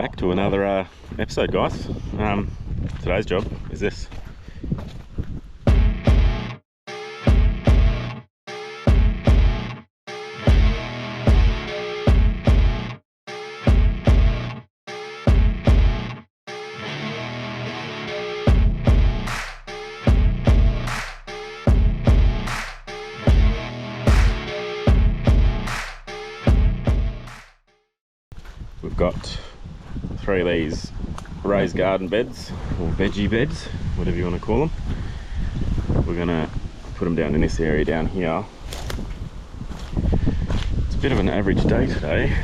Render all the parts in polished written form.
back to another episode, guys. Today's job is this. We've got 3 of these raised garden beds, or veggie beds, whatever you want to call them. We're going to put them down in this area down here. It's a bit of an average day today.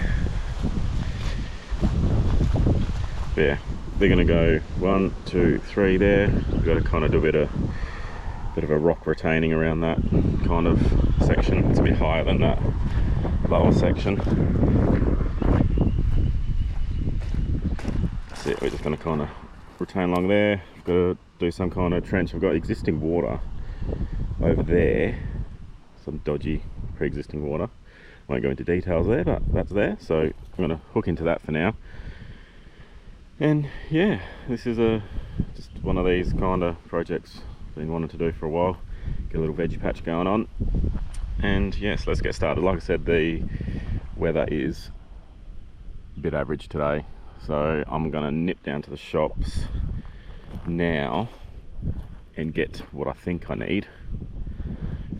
But yeah, they're going to go 1, 2, 3 there. We've got to kind of do a bit of a rock retaining around that kind of section. It's a bit higher than that lower section. We're just going to kind of retain along there. We've got to do some kind of trench. We've got existing water over there, some dodgy pre-existing water. Won't go into details there, but that's there. So I'm going to hook into that for now. And yeah, this is just one of these kind of projects I've been wanting to do for a while. Get a little veggie patch going on. And yes, let's get started. Like I said, the weather is a bit average today. So I'm going to nip down to the shops now and get what I think I need.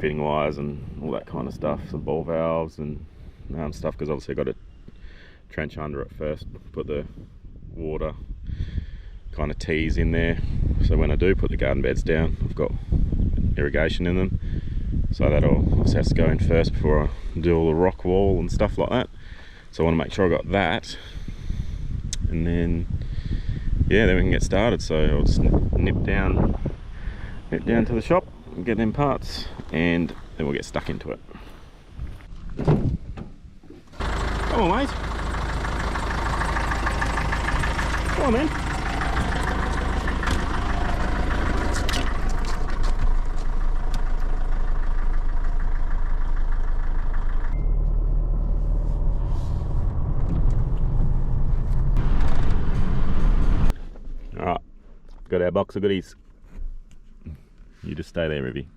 Fitting wires and all that kind of stuff. Some ball valves and stuff, because obviously I've got to trench under it first. Put the water kind of tees in there. So when I do put the garden beds down, I've got irrigation in them. So that'll obviously has to go in first before I do all the rock wall and stuff like that. So I want to make sure I got that. And then yeah, then we can get started. So I'll just nip down to the shop and get them parts, and then we'll get stuck into it. Come on, mate. Come on, man. Alright, got our box of goodies. You just stay there, Rivy.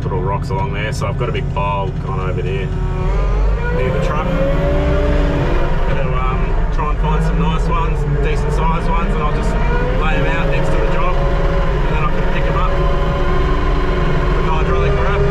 put all rocks along there, so I've got a big pile gone over there near the truck. Gonna try and find some nice ones, decent sized ones, and I'll just lay them out next to the job, and then I can pick them up with hydraulic grab.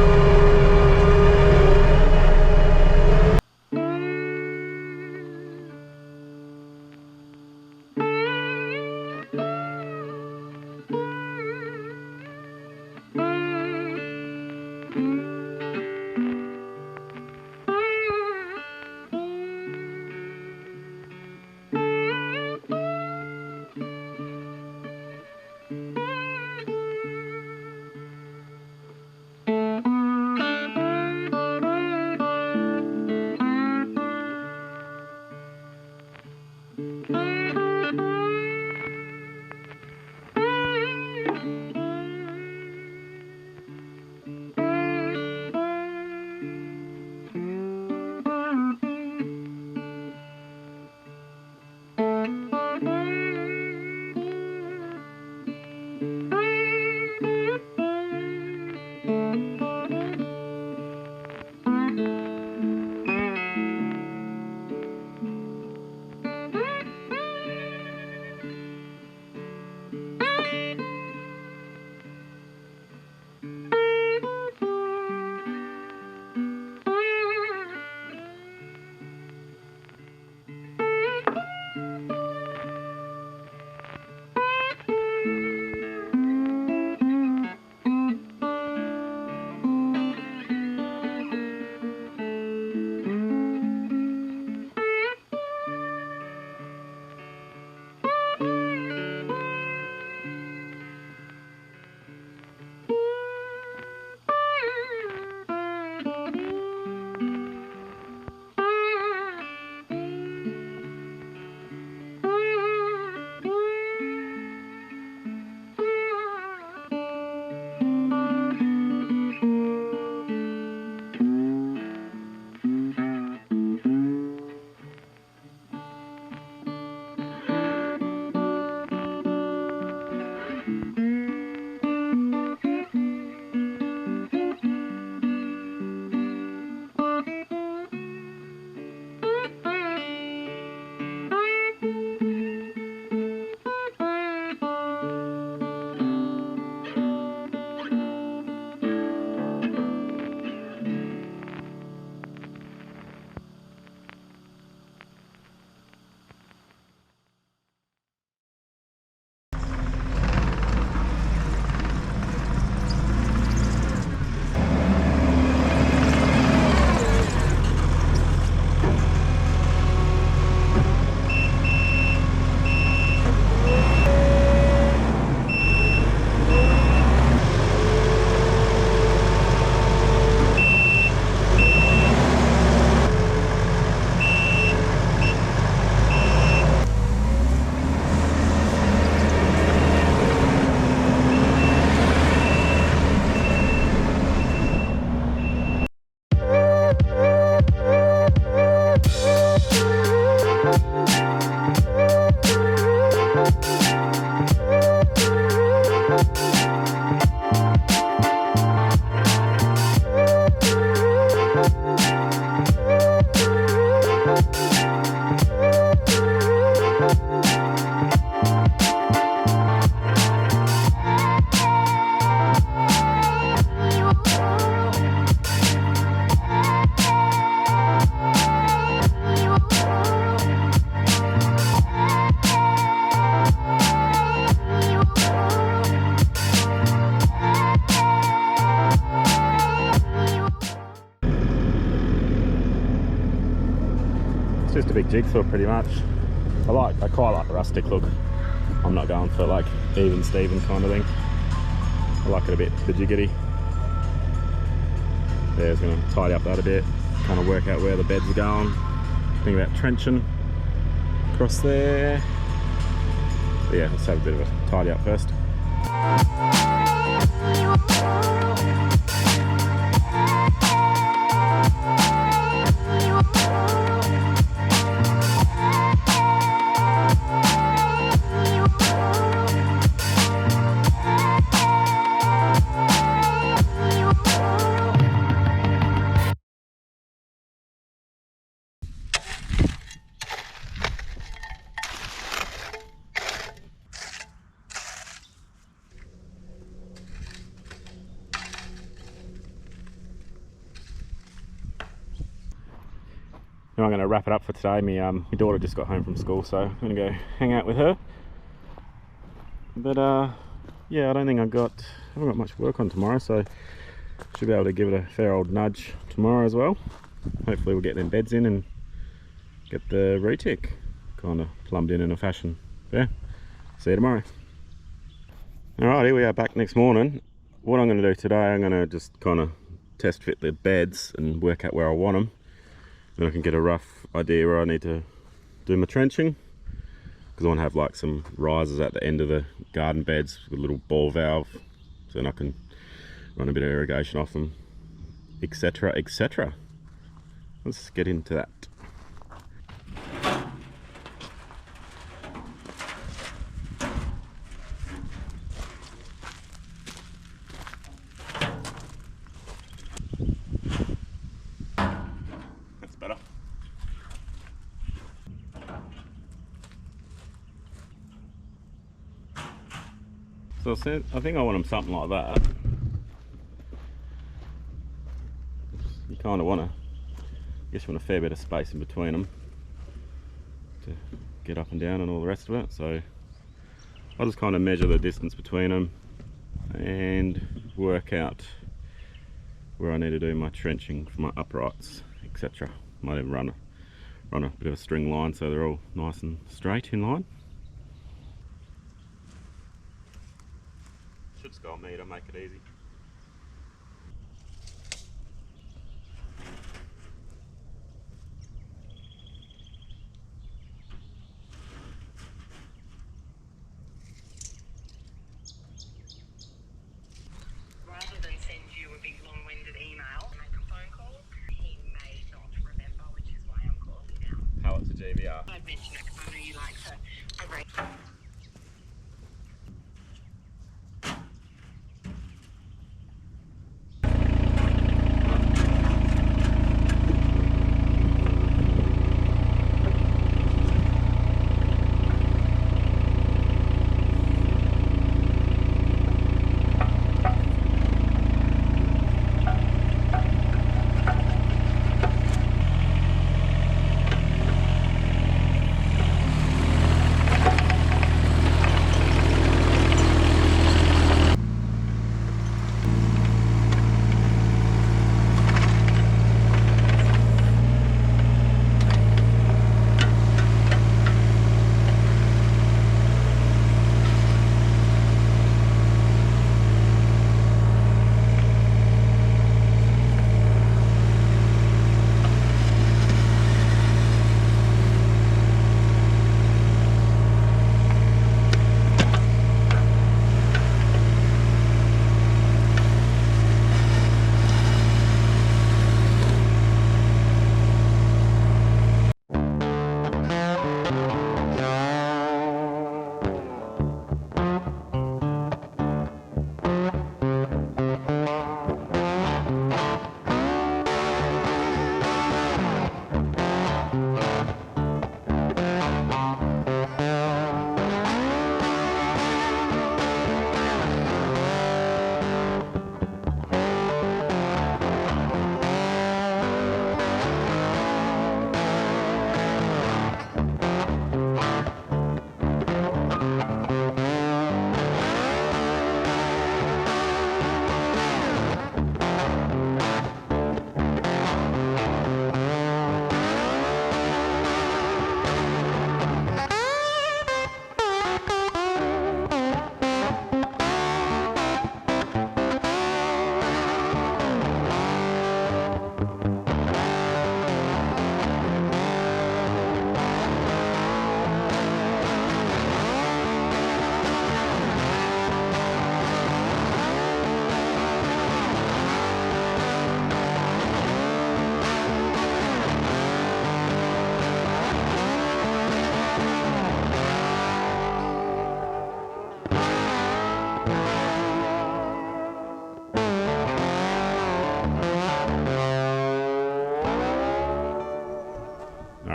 It's just a big jigsaw pretty much. I quite like the rustic look. I'm not going for like even Steven kind of thing. I like it a bit jiggity. There's going to tidy up that a bit, kind of work out where the beds are going. Think about trenching across there. But yeah, let's have a bit of a tidy up first. Now I'm going to wrap it up for today. My daughter just got home from school, so I'm going to go hang out with her. But yeah, I don't think I haven't got much work on tomorrow, so should be able to give it a fair old nudge tomorrow as well. Hopefully we'll get them beds in and get the Retic kind of plumbed in a fashion. Yeah, see you tomorrow. Alright, here we are back next morning. What I'm going to do today, I'm going to just kind of test fit the beds and work out where I want them. Then I can get a rough idea where I need to do my trenching, because I want to have like some risers at the end of the garden beds with a little ball valve, so then I can run a bit of irrigation off them, etc, etc. Let's get into that. That's better. So I think I want them something like that. You kind of want to, I guess you want a fair bit of space in between them to get up and down and all the rest of it. So I'll just kind of measure the distance between them and work out where I need to do my trenching for my uprights, etc. Might even run a bit of a string line so they're all nice and straight in line. Should just go a meter, make it easy. Rather than send you a big long-winded email and make a phone call, he may not remember, which is why I'm calling now. Pallets of GVR. I'd mention it because I know you like to arrange.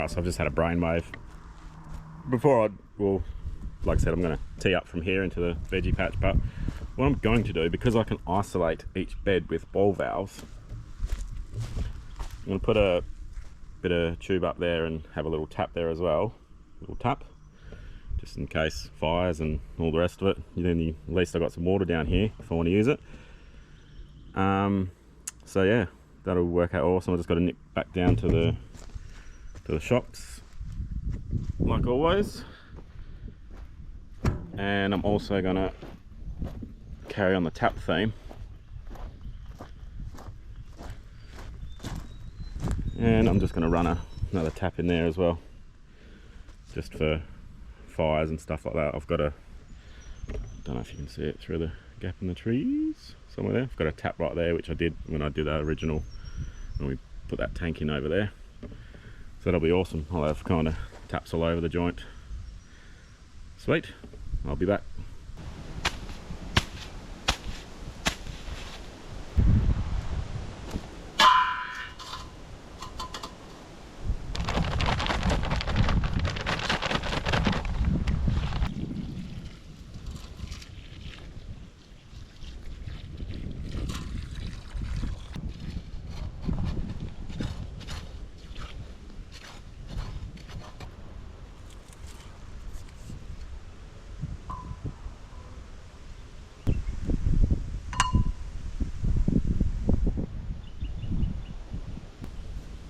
So I've just had a brainwave. Before like I said, I'm going to tee up from here into the veggie patch, but what I'm going to do, because I can isolate each bed with ball valves, I'm going to put a bit of tube up there and have a little tap there as well. Little tap, just in case fires and all the rest of it. Then at least I got some water down here if I want to use it. So yeah, that'll work out awesome. I just got to nip back down to the shops like always, and I'm also gonna carry on the tap theme, and I'm just gonna run another tap in there as well, just for fires and stuff like that. I've got a, don't know if you can see it through the gap in the trees somewhere there. I've got a tap right there, which I did when I did that original, when we put that tank in over there. So that'll be awesome. I'll have kind of taps all over the joint. Sweet, I'll be back.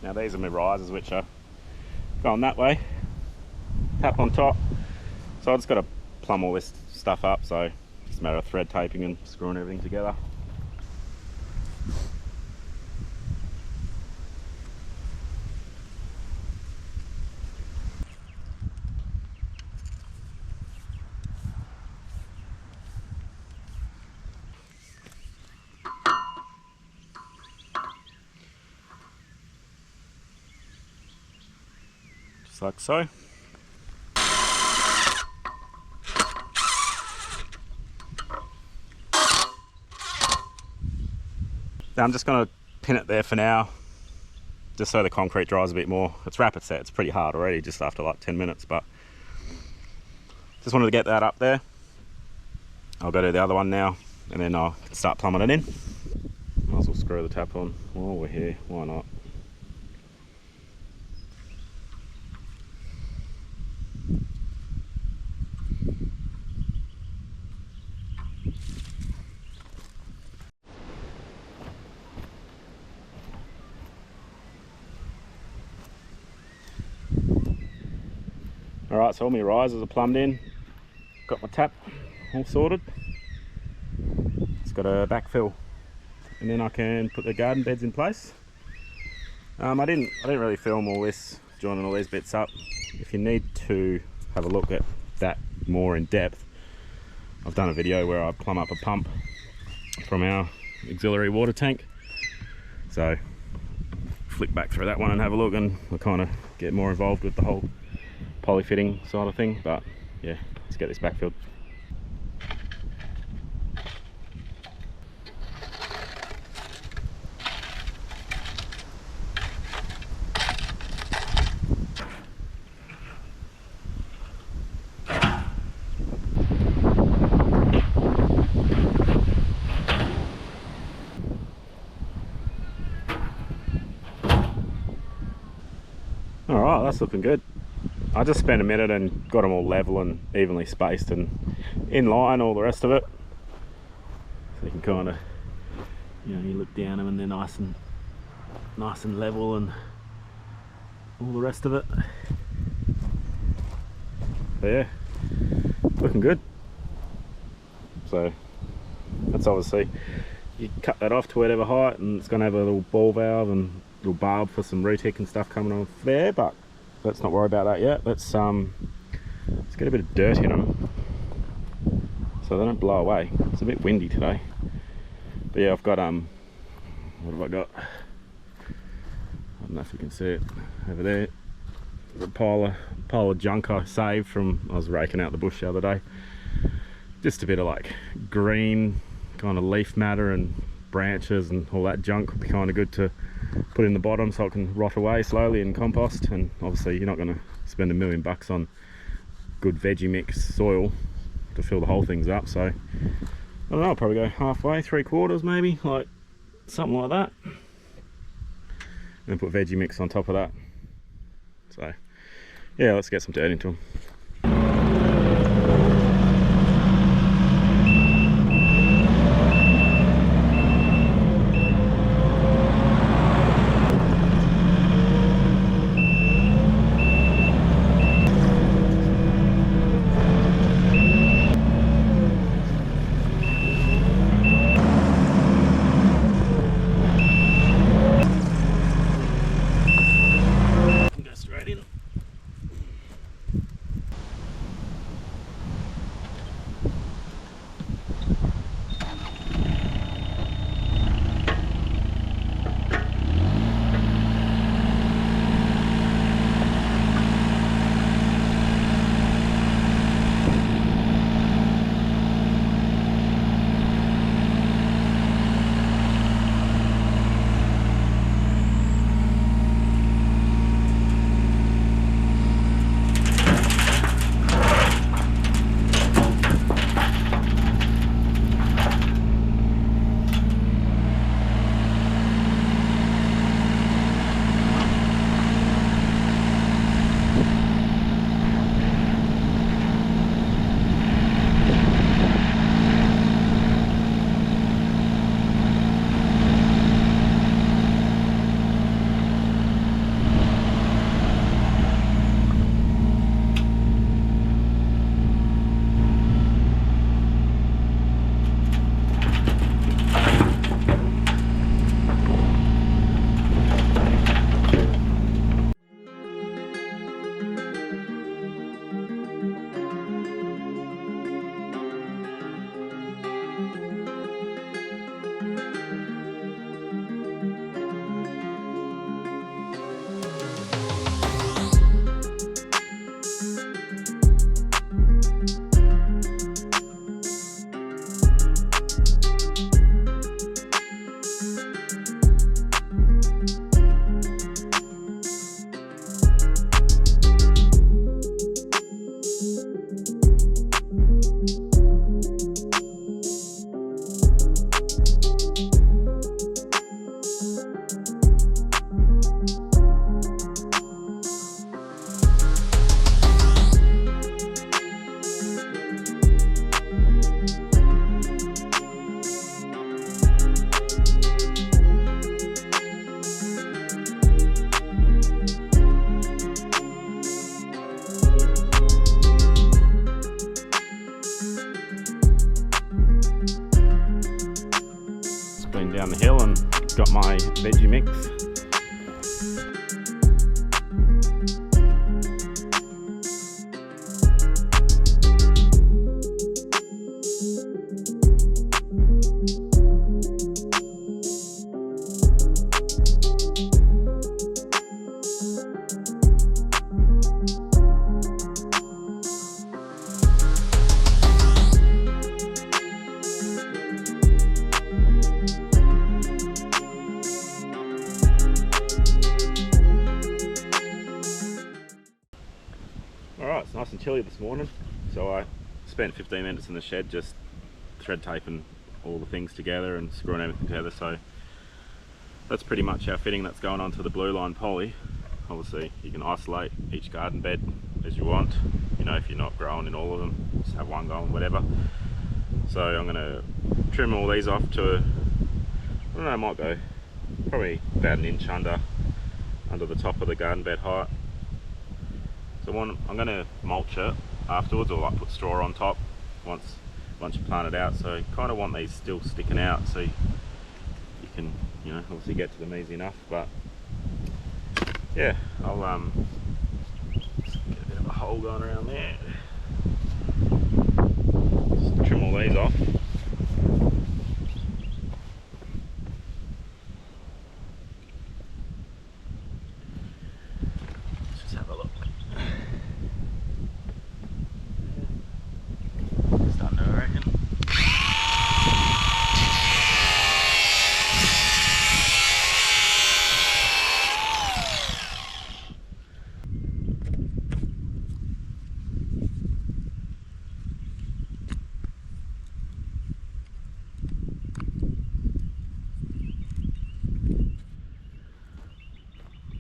Now these are my risers, which are going that way, tap on top. So I just got to plumb all this stuff up, so it's a matter of thread taping and screwing everything together. Just like so. Now I'm just going to pin it there for now, just so the concrete dries a bit more. It's rapid set, it's pretty hard already just after like 10 minutes, but just wanted to get that up there. I'll go to the other one now and then I'll start plumbing it in. Might as well screw the tap on while we're here, why not? Alright, so all my risers are plumbed in, got my tap all sorted. It's got a backfill, and then I can put the garden beds in place. I didn't really film all this, joining all these bits up. If you need to have a look at that more in depth, I've done a video where I plumb up a pump from our auxiliary water tank. So flick back through that one and have a look, and I'll kind of get more involved with the whole poly fitting side of thing. But yeah, let's get this backfilled. Alright, that's looking good. I just spent a minute and got them all level and evenly spaced and in line, all the rest of it. So you can kind of, you know, you look down them and they're nice and level and all the rest of it. So yeah, looking good. So that's obviously, you cut that off to whatever height and it's going to have a little ball valve and little barb for some Retic and stuff coming off there, but let's not worry about that yet. Let's get a bit of dirt in them so they don't blow away. It's a bit windy today, but yeah, I've got what have I got? I don't know if you can see it over there. The pile of junk I saved from, I was raking out the bush the other day. Just a bit of like green kind of leaf matter and branches and all that junk would be kind of good to put in the bottom so it can rot away slowly in compost. And obviously you're not going to spend $1 million on good veggie mix soil to fill the whole things up, so I don't know, I'll probably go halfway, 3/4 maybe, like something like that, and then put veggie mix on top of that. So yeah, let's get some dirt into them. Go straight in. Been down the hill and got my veggie mix. Alright, it's nice and chilly this morning, so I spent 15 minutes in the shed just thread taping all the things together and screwing everything together. So that's pretty much our fitting that's going on to the blue line poly. Obviously you can isolate each garden bed as you want, you know, if you're not growing in all of them, just have one going, whatever. So I'm going to trim all these off to, I don't know, I might go probably about an inch under the top of the garden bed height. So I'm going to mulch it afterwards, or like put straw on top once you plant it out. So kind of want these still sticking out so you can, you know, obviously get to them easy enough. But yeah, I'll just get a bit of a hole going around there. Just trim all these off.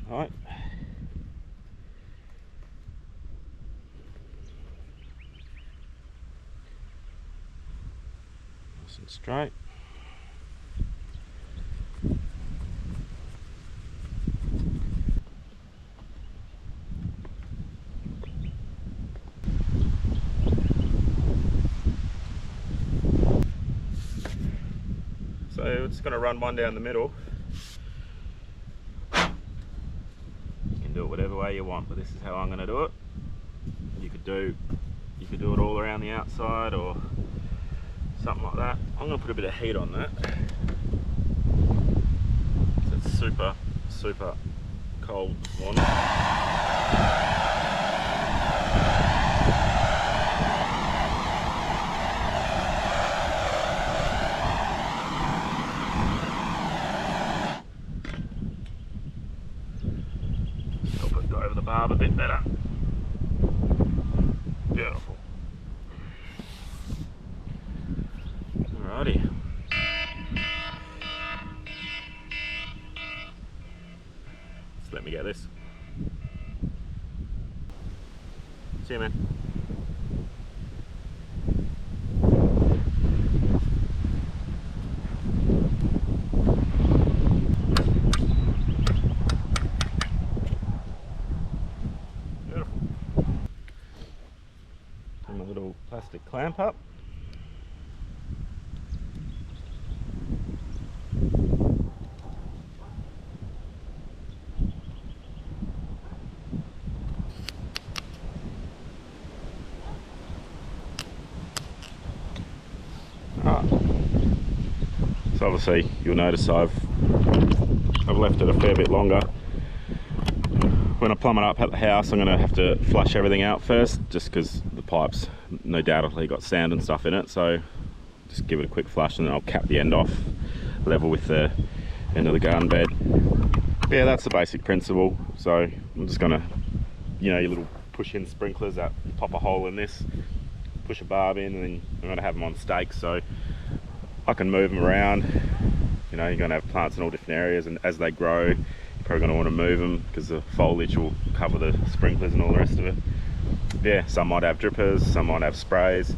Alright, Nice and straight. So we're just going to run one down the middle. You can do it whatever way you want, but this is how I'm going to do it. You could do it all around the outside or something like that. I'm going to put a bit of heat on that. It's super cold morning. Help it go over the barb a bit better. Beautiful. Alrighty. Just let me get this. See you, man. Beautiful. Put my little plastic clamp up. So obviously you'll notice I've left it a fair bit longer. When I plumb it up at the house, I'm going to have to flush everything out first, just because the pipes no doubtedly got sand and stuff in it. So just give it a quick flush and then I'll cap the end off level with the end of the garden bed. But yeah, that's the basic principle. So I'm just going to, you know, your little push-in sprinklers that pop a hole in this, push a barb in, and then I'm going to have them on stakes so I can move them around. You know, you're going to have plants in all different areas, and as they grow, you're probably going to want to move them because the foliage will cover the sprinklers and all the rest of it. Yeah, some might have drippers, some might have sprays.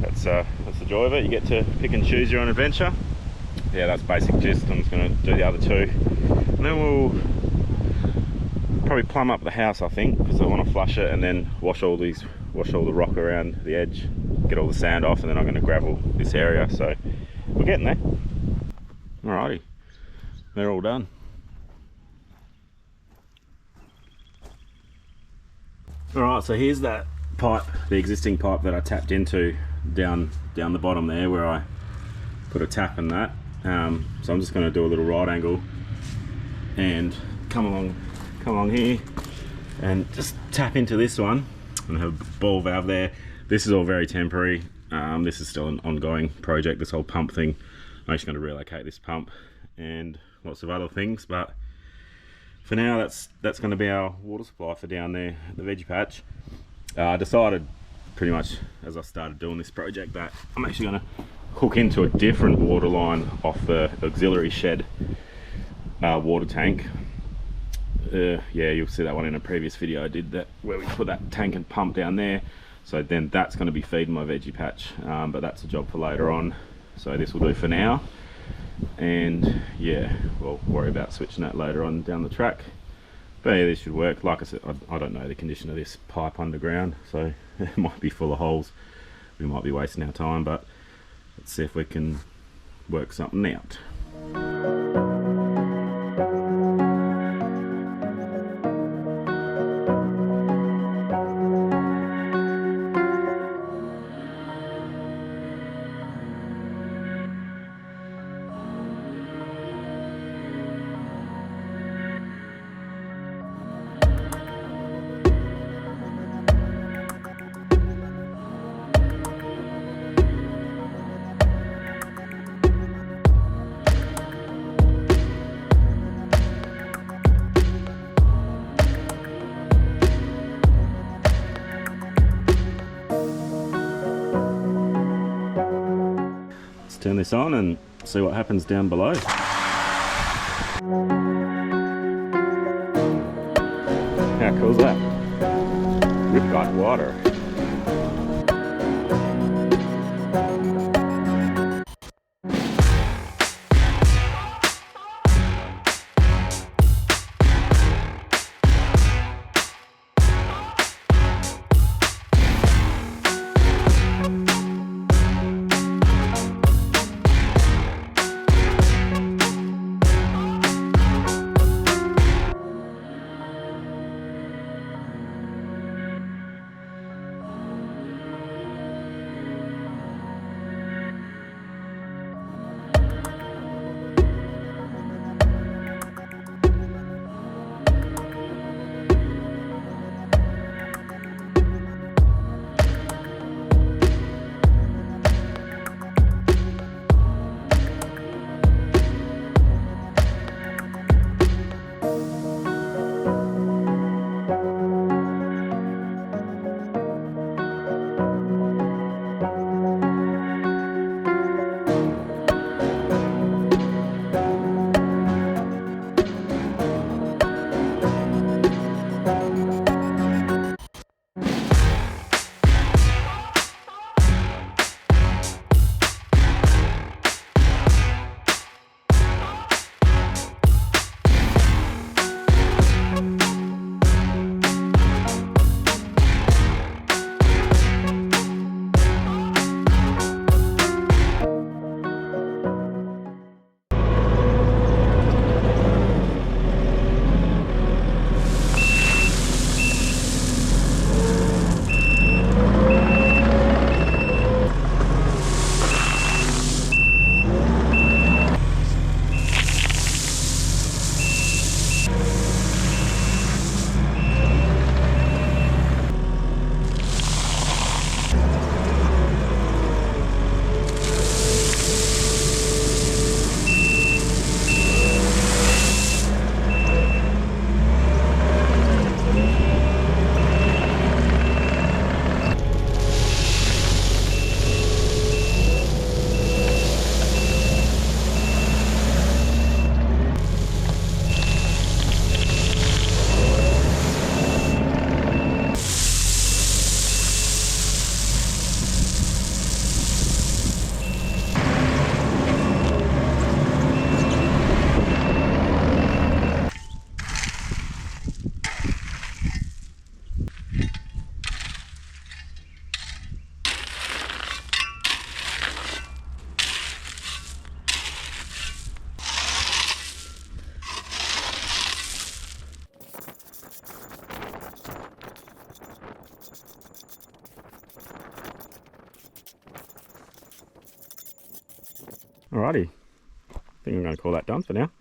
That's the joy of it. You get to pick and choose your own adventure. Yeah, that's basic gist. I'm just going to do the other two, and then we'll probably plumb up the house, I think, because I want to flush it and then wash all the rock around the edge, get all the sand off, and then I'm going to gravel this area. So we're getting there. Alrighty, they're all done. Alright, so here's that pipe, the existing pipe that I tapped into down the bottom there, where I put a tap in that. So I'm just going to do a little right angle and come along here and just tap into this one and have a ball valve there. This is all very temporary. This is still an ongoing project, this whole pump thing. I'm actually going to relocate this pump and lots of other things, but for now that's going to be our water supply for down there at the veggie patch. I decided pretty much as I started doing this project that I'm actually going to hook into a different water line off the auxiliary shed water tank. Yeah, you'll see that one in a previous video I did, that where we put that tank and pump down there. So then that's going to be feeding my veggie patch, but that's a job for later on. So this will do for now, and yeah, we'll worry about switching that later on down the track. But yeah, this should work. Like I said, I don't know the condition of this pipe underground, so it might be full of holes. We might be wasting our time, but let's see if we can work something out. Turn this on and see what happens down below. How cool is that? Rip like water. Alrighty, I think I'm going to call that done for now.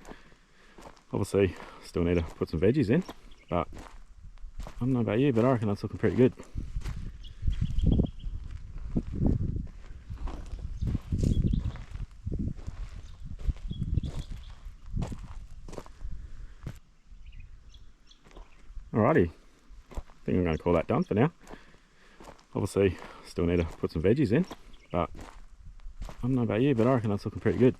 Obviously, still need to put some veggies in, but I don't know about you, but I reckon that's looking pretty good. Alrighty, I think I'm going to call that done for now. Obviously, still need to put some veggies in, but I don't know about you, but I reckon that's looking pretty good.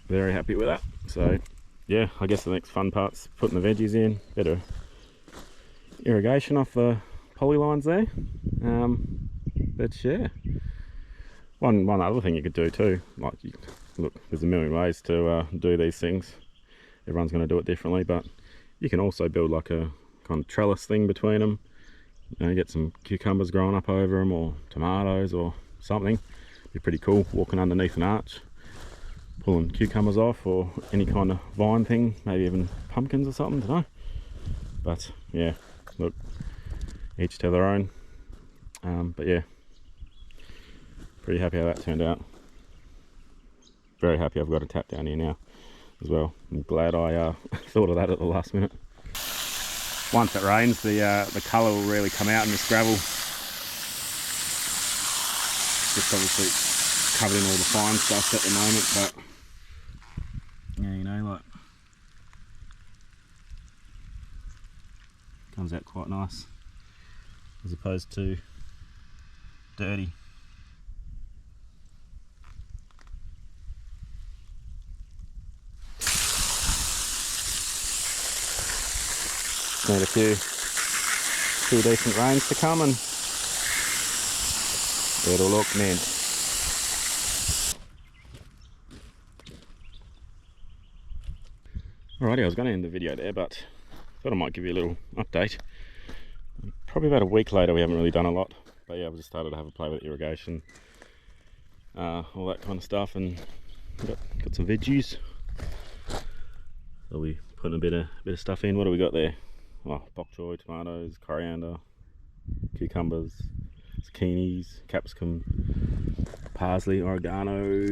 Very happy with that. So yeah, I guess the next fun part's putting the veggies in. Bit of irrigation off the poly lines there. But yeah, one other thing you could do too, like look, there's a million ways to do these things. Everyone's going to do it differently, but you can also build like a kind of trellis thing between them. You know, get some cucumbers growing up over them, or tomatoes or something. Be pretty cool walking underneath an arch, pulling cucumbers off, or any kind of vine thing, maybe even pumpkins or something, don't know. But yeah, look, each to their own. But yeah, pretty happy how that turned out. Very happy I've got a tap down here now as well. I'm glad I thought of that at the last minute. Once it rains, the colour will really come out in this gravel. Just obviously covered in all the fine stuff at the moment, but yeah, you know, like, comes out quite nice as opposed to dirty. Need a few decent rains to come and it'll look mint. Alrighty, I was going to end the video there, but thought I might give you a little update. Probably about a week later, we haven't really done a lot, but yeah, I've just started to have a play with irrigation, all that kind of stuff, and got some veggies. So we putting a bit of stuff in. What do we got there? Oh, bok choy, tomatoes, coriander, cucumbers, zucchinis, capsicum, parsley, oregano,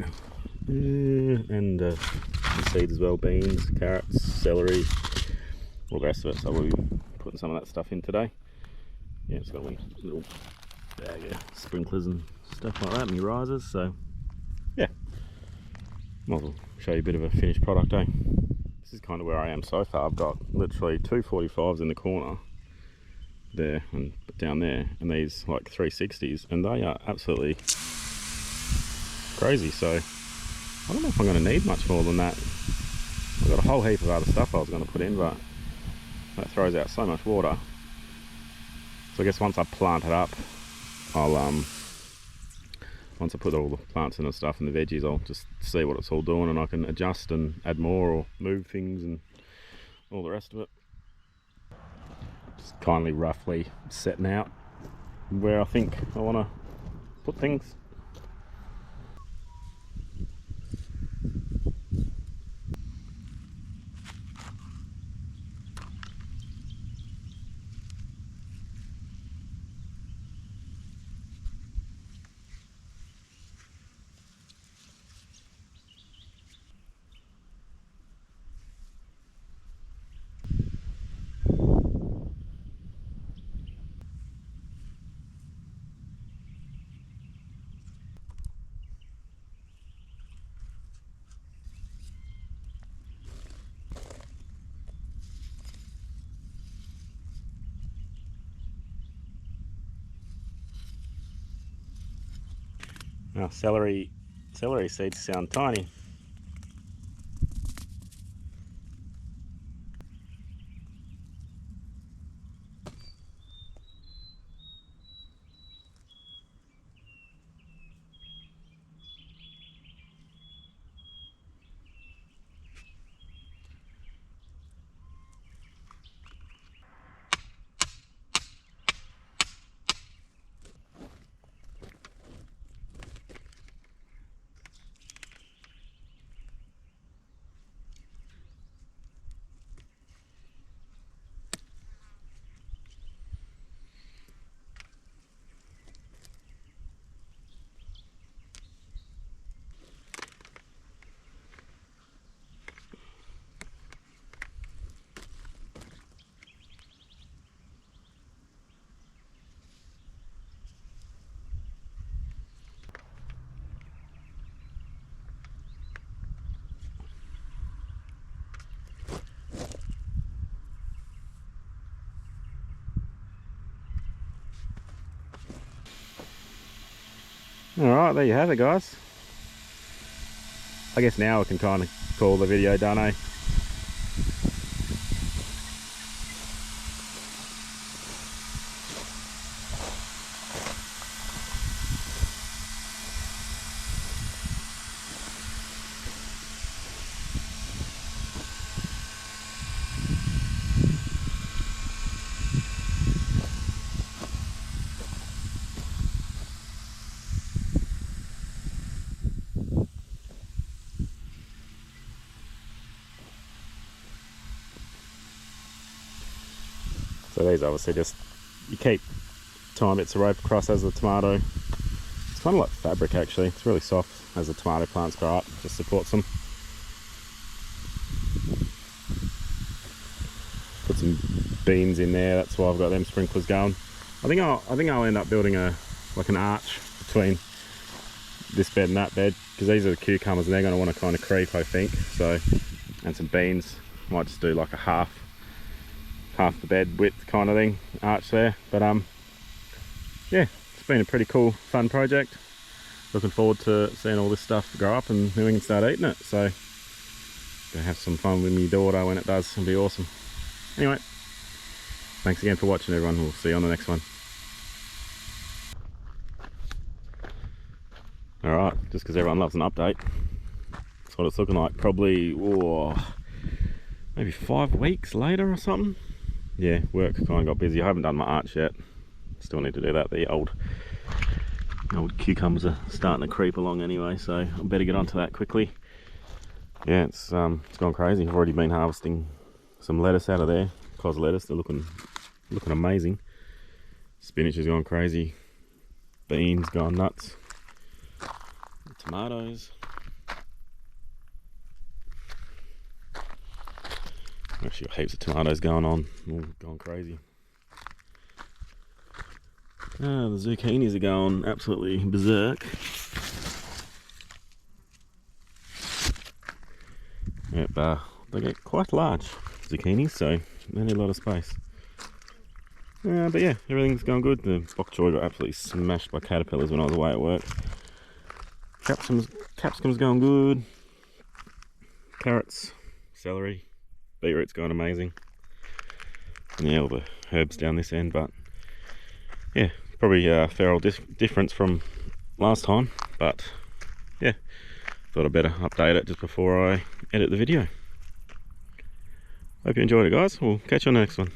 and some seeds as well, beans, carrots, celery, all the rest of it. So we'll be putting some of that stuff in today. Yeah, it's got a little bag of sprinklers and stuff like that, and your risers. So yeah, might as well show you a bit of a finished product, eh? This is kind of where I am so far. I've got literally two 45s in the corner there and down there, and these like 360s, and they are absolutely crazy. So I don't know if I'm going to need much more than that. I've got a whole heap of other stuff I was going to put in, but that throws out so much water. So I guess once I plant it up, I'll once I put all the plants in and stuff and the veggies, I'll just see what it's all doing, and I can adjust and add more or move things and all the rest of it. Just kindly roughly setting out where I think I want to put things. Now celery seeds sound tiny. Alright, there you have it, guys. I guess now I can kind of call the video done, eh? So these obviously just, you keep tying bits of rope across as the tomato. It's kind of like fabric actually, it's really soft as the tomato plants grow up, just supports them. Put some beans in there, that's why I've got them sprinklers going. I think I'll end up building like an arch between this bed and that bed, because these are the cucumbers and they're going to want to kind of creep, I think. So, and some beans, might just do like a half the bed width kind of thing, arch there. But yeah, it's been a pretty cool, fun project. Looking forward to seeing all this stuff grow up and then we can start eating it. So, gonna have some fun with my daughter when it does. It'll be awesome. Anyway, thanks again for watching, everyone. We'll see you on the next one. Alright, just because everyone loves an update, that's what it's looking like. Probably, maybe 5 weeks later or something. Yeah, work kind of got busy. I haven't done my arch yet. Still need to do that. The old cucumbers are starting to creep along anyway, so I better get onto that quickly. Yeah, it's gone crazy. I've already been harvesting some lettuce out of there. Cos lettuce, they're looking amazing. Spinach has gone crazy. Beans gone nuts. Tomatoes. Actually got heaps of tomatoes going on, all gone crazy. The zucchinis are going absolutely berserk. Yep, they get quite large zucchinis, so they need a lot of space. But yeah, everything's going good. The bok choy got absolutely smashed by caterpillars when I was away at work. Capsicum's going good. Carrots, celery, beetroot's going amazing. And yeah, all the herbs down this end, but yeah, probably a fair old difference from last time. But yeah, thought I'd better update it just before I edit the video. Hope you enjoyed it, guys. We'll catch you on the next one.